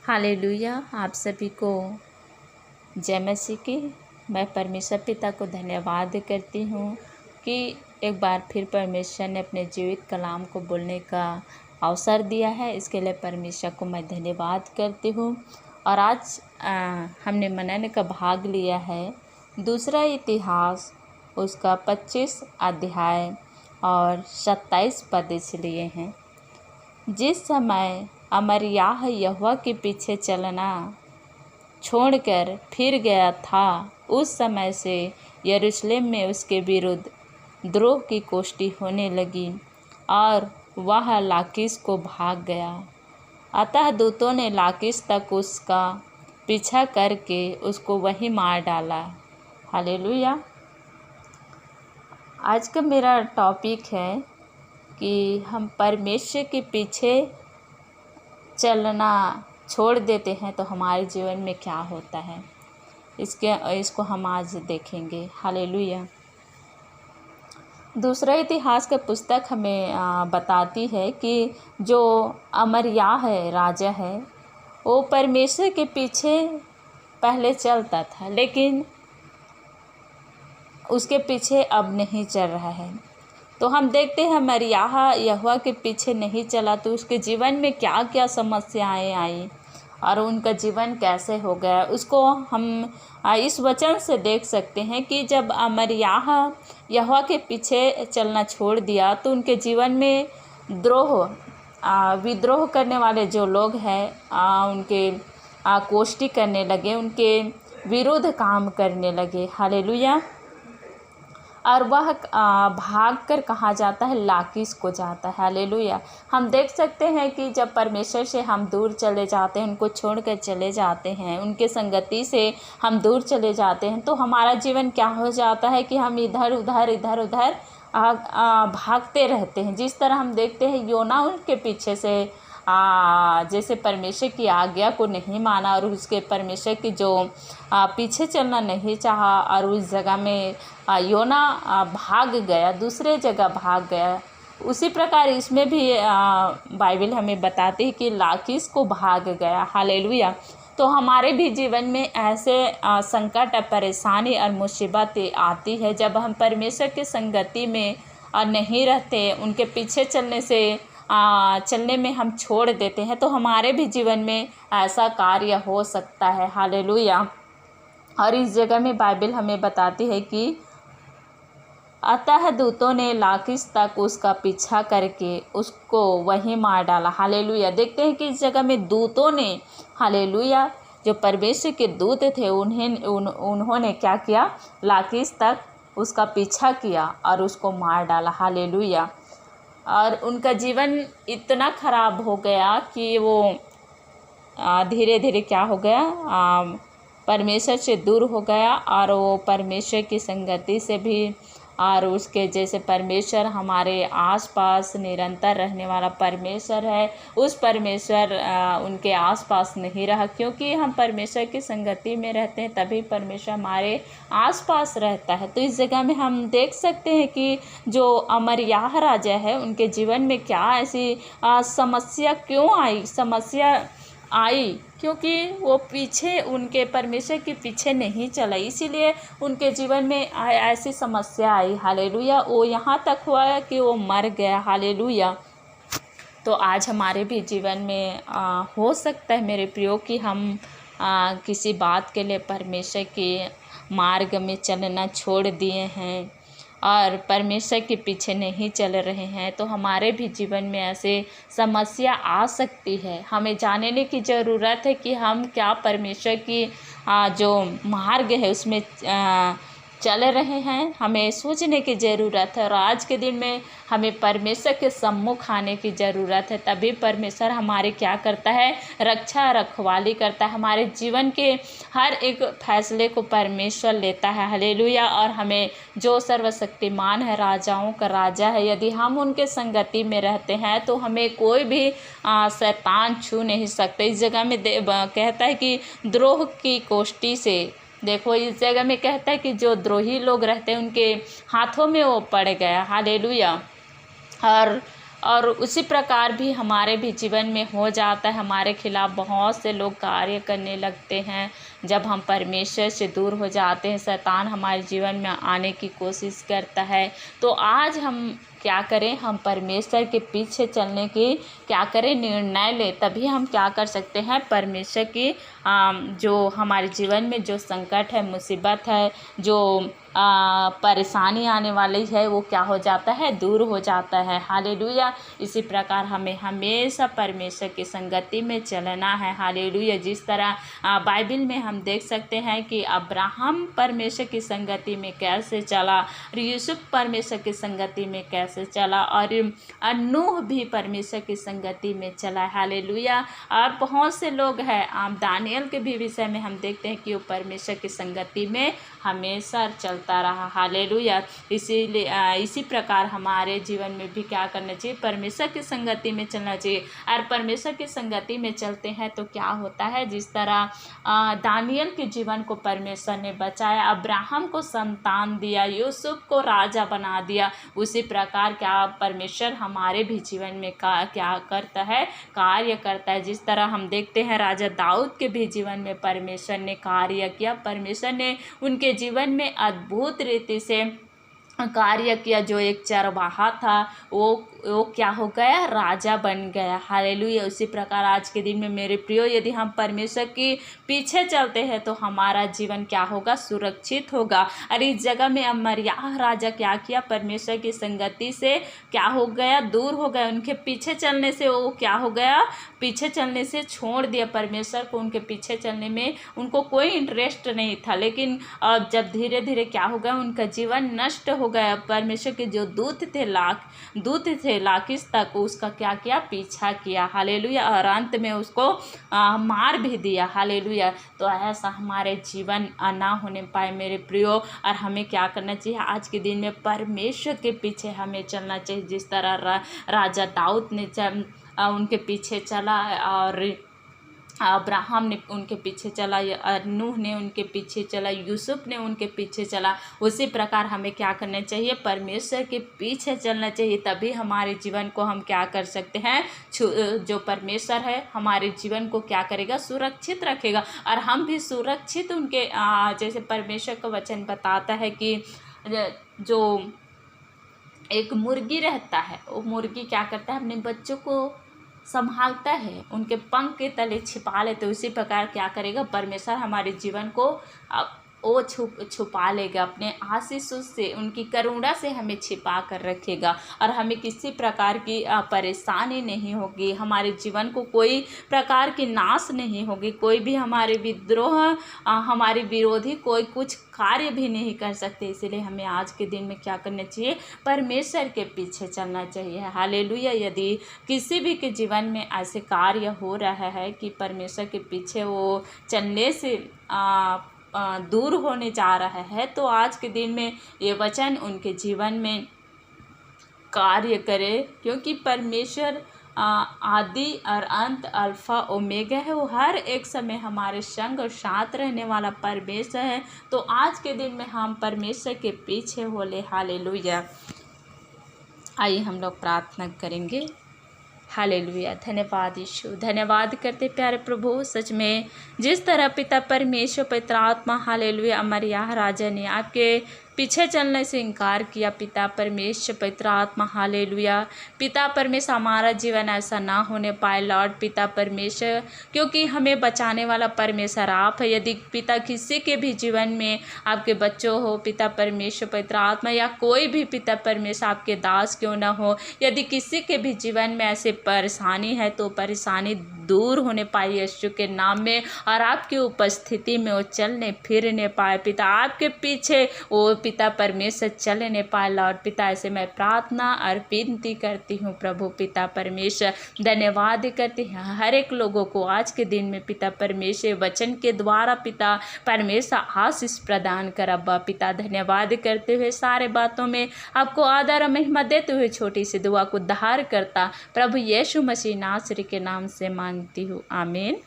Hallelujah. आप सभी को जय मसीह की। मैं परमेश्वर पिता को धन्यवाद करती हूँ कि एक बार फिर परमेश्वर ने अपने जीवित कलाम को बोलने का अवसर दिया है। इसके लिए परमेश्वर को मैं धन्यवाद करती हूँ। और आज हमने मनन का भाग लिया है दूसरा इतिहास उसका 25 अध्याय और 27 पद इसलिए हैं। जिस समय अमर्याह यहोवा के पीछे चलना छोड़कर फिर गया था, उस समय से यरूशलेम में उसके विरुद्ध द्रोह की कोष्ठी होने लगी और वह लाकीश को भाग गया। अतः दूतों ने लाकीश तक उसका पीछा करके उसको वहीं मार डाला। हालेलुया। आज का मेरा टॉपिक है कि हम परमेश्वर के पीछे चलना छोड़ देते हैं तो हमारे जीवन में क्या होता है, इसको हम आज देखेंगे। हालेलुया। दूसरा इतिहास का पुस्तक हमें बताती है कि जो अमर्याह है राजा है, वो परमेश्वर के पीछे पहले चलता था, लेकिन उसके पीछे अब नहीं चल रहा है। तो हम देखते हैं अमर्याह यहोवा के पीछे नहीं चला तो उसके जीवन में क्या क्या समस्याएं आई और उनका जीवन कैसे हो गया, उसको हम इस वचन से देख सकते हैं कि जब अमर्याह यहोवा के पीछे चलना छोड़ दिया तो उनके जीवन में विद्रोह करने वाले जो लोग हैं उनके कोष्ठी करने लगे, उनके विरुद्ध काम करने लगे। हालेलुया। और वह भाग कर कहाँ जाता है, लाकीश को जाता है। हालेलुया। हम देख सकते हैं कि जब परमेश्वर से हम दूर चले जाते हैं, उनको छोड़कर चले जाते हैं, उनके संगति से हम दूर चले जाते हैं, तो हमारा जीवन क्या हो जाता है कि हम इधर उधर भागते रहते हैं। जिस तरह हम देखते हैं योना उनके पीछे से जैसे परमेश्वर की आज्ञा को नहीं माना और उसके परमेश्वर की जो पीछे चलना नहीं चाहा और उस जगह में योना भाग गया, दूसरे जगह भाग गया। उसी प्रकार इसमें भी बाइबल हमें बताती है कि लाकीश को भाग गया। हालेलुया। तो हमारे भी जीवन में ऐसे संकट, परेशानी और मुसीबतें आती है जब हम परमेश्वर की संगति में नहीं रहते, उनके पीछे चलने में हम छोड़ देते हैं, तो हमारे भी जीवन में ऐसा कार्य हो सकता है। हालेलुया। और इस जगह में बाइबल हमें बताती है कि अतः दूतों ने लाकीश तक उसका पीछा करके उसको वहीं मार डाला। हालेलुया। देखते हैं कि इस जगह में दूतों ने, हालेलुया, जो परमेश्वर के दूत थे उन्होंने क्या किया, लाकीश तक उसका पीछा किया और उसको मार डाला। हालेलुया। और उनका जीवन इतना ख़राब हो गया कि वो धीरे धीरे क्या हो गया, परमेश्वर से दूर हो गया और वो परमेश्वर की संगति से भी, और उसके जैसे परमेश्वर हमारे आसपास निरंतर रहने वाला परमेश्वर है, उस परमेश्वर उनके आसपास नहीं रहा। क्योंकि हम परमेश्वर की संगति में रहते हैं तभी परमेश्वर हमारे आसपास रहता है। तो इस जगह में हम देख सकते हैं कि जो अमर्याह राजा है उनके जीवन में क्या ऐसी समस्या क्यों आई, क्योंकि वो पीछे उनके परमेश्वर के पीछे नहीं चला, इसीलिए उनके जीवन में ऐसी समस्या आई। हालेलुया। वो यहाँ तक हुआ कि वो मर गया। हालेलुया। तो आज हमारे भी जीवन में हो सकता है मेरे प्रियो कि हम किसी बात के लिए परमेश्वर के मार्ग में चलना छोड़ दिए हैं और परमेश्वर के पीछे नहीं चल रहे हैं, तो हमारे भी जीवन में ऐसे समस्या आ सकती है। हमें जानने की ज़रूरत है कि हम क्या परमेश्वर की जो मार्ग है उसमें चल रहे हैं, हमें सोचने की ज़रूरत है। और आज के दिन में हमें परमेश्वर के सम्मुख आने की ज़रूरत है, तभी परमेश्वर हमारे क्या करता है, रखवाली करता है। हमारे जीवन के हर एक फैसले को परमेश्वर लेता है। हालेलुया। और हमें जो सर्वशक्तिमान है, राजाओं का राजा है, यदि हम उनके संगति में रहते हैं तो हमें कोई भी शैतान छू नहीं सकते। इस जगह में कहता है कि द्रोह की कोष्ठी से, देखो इस जगह में कहता है कि जो द्रोही लोग रहते हैं उनके हाथों में वो पड़ गया। हालेलुया। और और उसी प्रकार भी हमारे भी जीवन में हो जाता है। हमारे खिलाफ बहुत से लोग कार्य करने लगते हैं। जब हम परमेश्वर से दूर हो जाते हैं, शैतान हमारे जीवन में आने की कोशिश करता है। तो आज हम क्या करें, हम परमेश्वर के पीछे चलने की क्या करें, निर्णय लें। तभी हम क्या कर सकते हैं, परमेश्वर की जो हमारे जीवन में जो संकट है, मुसीबत है, जो परेशानी आने वाली है, वो क्या हो जाता है, दूर हो जाता है। हालेलुया। इसी प्रकार हमें हमेशा परमेश्वर की संगति में चलना है। हालेलुया। जिस तरह बाइबल में हम देख सकते हैं कि अब्राहम परमेश्वर की संगति में कैसे चला, और यूसुफ परमेश्वर की संगति में कैसे चला, और नूह भी परमेश्वर की संगति में चला। हालेलुया। और बहुत से लोग हैं, दानियल के भी विषय में हम देखते हैं कि वो परमेश्वर की संगति में हमेशा चलता रहा। हालेलुया। इसीलिए इसी प्रकार हमारे जीवन में भी क्या करना चाहिए, परमेश्वर की संगति में चलना चाहिए। और परमेश्वर की संगति में चलते हैं तो क्या होता है, जिस तरह दानियल के जीवन को परमेश्वर ने बचाया, अब्राहम को संतान दिया, यूसुफ को राजा बना दिया, उसी प्रकार क्या परमेश्वर हमारे भी जीवन में क्या करता है, कार्य करता है। जिस तरह हम देखते हैं राजा दाऊद के भी जीवन में परमेश्वर ने कार्य किया। परमेश्वर ने उनके जीवन में अद्भुत रीति से कार्य किया। जो एक चरवाहा था वो क्या हो गया, राजा बन गया। हालेलुया। उसी प्रकार आज के दिन में मेरे प्रियो, यदि हम परमेश्वर के पीछे चलते हैं तो हमारा जीवन क्या होगा, सुरक्षित होगा। और इस जगह में अमर्याह राजा क्या किया, परमेश्वर की संगति से क्या हो गया, दूर हो गया। उनके पीछे चलने से वो क्या हो गया, पीछे चलने से छोड़ दिया परमेश्वर को। उनके पीछे चलने में उनको कोई इंटरेस्ट नहीं था। लेकिन जब धीरे धीरे क्या हो गया, उनका जीवन नष्ट हो गया। परमेश्वर के जो दूत थे लाकीश तक, उसका क्या किया, पीछा किया। हालेलुया। और अंत में उसको मार भी दिया। हालेलुया। तो ऐसा हमारे जीवन ना होने पाए मेरे प्रियो। और हमें क्या करना चाहिए, आज के दिन में परमेश्वर के पीछे हमें चलना चाहिए। जिस तरह राजा दाऊद ने उनके पीछे चला, और अब्राहम ने उनके पीछे चला, नूह ने उनके पीछे चला, यूसुफ ने उनके पीछे चला, उसी प्रकार हमें क्या करना चाहिए, परमेश्वर के पीछे चलना चाहिए। तभी हमारे जीवन को हम क्या कर सकते हैं, जो परमेश्वर है हमारे जीवन को क्या करेगा, सुरक्षित रखेगा। और हम भी सुरक्षित उनके जैसे परमेश्वर का वचन बताता है कि जो एक मुर्गी रहता है, वो मुर्गी क्या करता है, अपने बच्चों को संभालता है, उनके पंख के तले छिपा लेते। उसी प्रकार क्या करेगा परमेश्वर हमारे जीवन को वो छुपा लेगा अपने आशीषों से, उनकी करुणा से हमें छिपा कर रखेगा। और हमें किसी प्रकार की परेशानी नहीं होगी, हमारे जीवन को कोई प्रकार की नाश नहीं होगी, कोई भी हमारे विद्रोह हमारे विरोधी कोई कुछ कार्य भी नहीं कर सकते। इसलिए हमें आज के दिन में क्या करना चाहिए, परमेश्वर के पीछे चलना चाहिए। हालेलुया। यदि किसी भी के जीवन में ऐसे कार्य हो रहा है कि परमेश्वर के पीछे वो चलने से दूर होने जा रहा है, तो आज के दिन में ये वचन उनके जीवन में कार्य करे। क्योंकि परमेश्वर आदि और अंत, अल्फा ओमेगा है। वो हर एक समय हमारे संग और साथ रहने वाला परमेश्वर है। तो आज के दिन में हम परमेश्वर के पीछे होले। हालेलुया। आइए हम लोग प्रार्थना करेंगे। हालेलुया। धन्यवाद यीशु, धन्यवाद करते प्यारे प्रभु। सच में जिस तरह पिता परमेश्वर पवित्र आत्मा हालेलुया अमर्याह राजा ने आपके पीछे चलने से इनकार किया, पिता परमेश्वर पवित्र आत्मा हालेलुया, पिता परमेश्वर हमारा जीवन ऐसा ना होने पाए लॉर्ड पिता परमेश्वर, क्योंकि हमें बचाने वाला परमेश्वर आप है। यदि पिता किसी के भी जीवन में आपके बच्चों हो पिता परमेश्वर पवित्र आत्मा, या कोई भी पिता परमेश्वर आपके दास क्यों ना हो, यदि किसी के भी जीवन में ऐसे परेशानी है तो परेशानी दूर होने पाए यीशु के नाम में, और आपकी उपस्थिति में वो चलने फिरने पाए पिता, आपके पीछे वो पिता परमेश्वर चलने पाए लॉर्ड पिता। ऐसे मैं प्रार्थना और विनती करती हूँ प्रभु पिता परमेश्वर। धन्यवाद करती हूँ हर एक लोगों को आज के दिन में पिता परमेश्वर वचन के द्वारा पिता परमेश्वर आशीष प्रदान कर अब्बा पिता। धन्यवाद करते हुए सारे बातों में आपको आदर और महिमा देते हुए छोटी सी दुआ को उद्धार करता प्रभु यीशु मसीह नासरी के नाम से मांगती हूँ, आमीन।